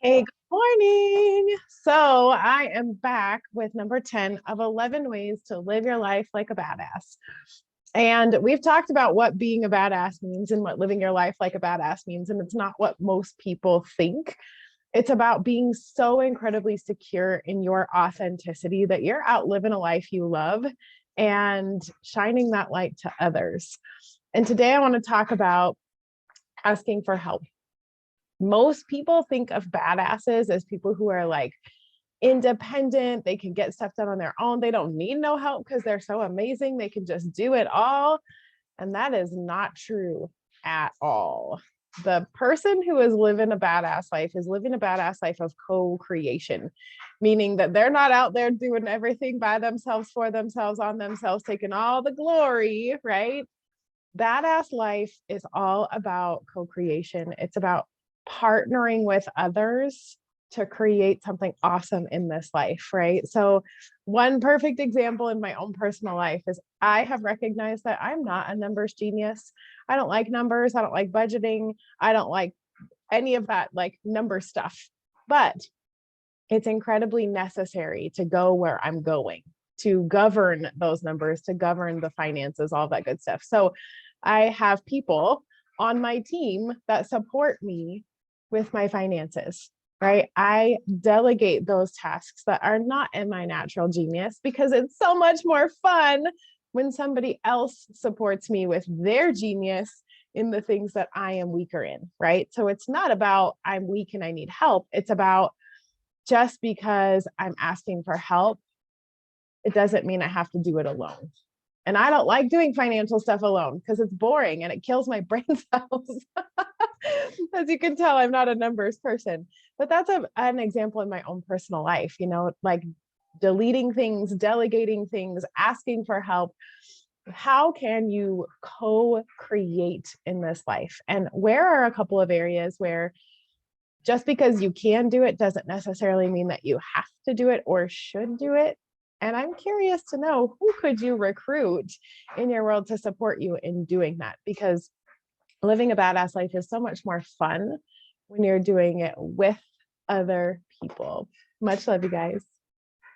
Hey, good morning. So I am back with number 10 of 11 ways to live your life like a badass. And we've talked about what being a badass means and what living your life like a badass means. And it's not what most people think. It's about being so incredibly secure in your authenticity that you're out living a life you love and shining that light to others. And today I want to talk about asking for help. Most people think of badasses as people who are like independent, they can get stuff done on their own, they don't need no help because they're so amazing, they can just do it all. And that is not true at all. The person who is living a badass life is living a badass life of co-creation, meaning that they're not out there doing everything by themselves, for themselves, on themselves, taking all the glory, right? Badass life is all about co-creation. It's about partnering with others to create something awesome in this life, right? So, one perfect example in my own personal life is I have recognized that I'm not a numbers genius. I don't like numbers. I don't like budgeting. I don't like any of that, like number stuff. But it's incredibly necessary to go where I'm going, to govern those numbers, to govern the finances, all that good stuff. So, I have people on my team that support me with my finances, right? I delegate those tasks that are not in my natural genius because it's so much more fun when somebody else supports me with their genius in the things that I am weaker in, right? So it's not about I'm weak and I need help. It's about just because I'm asking for help, it doesn't mean I have to do it alone. And I don't like doing financial stuff alone because it's boring and it kills my brain cells. As you can tell, I'm not a numbers person, but that's an example in my own personal life, like deleting things, delegating things, asking for help. How can you co-create in this life? And where are a couple of areas where just because you can do it doesn't necessarily mean that you have to do it or should do it. And I'm curious to know, who could you recruit in your world to support you in doing that? Because living a badass life is so much more fun when you're doing it with other people. Much love, you guys.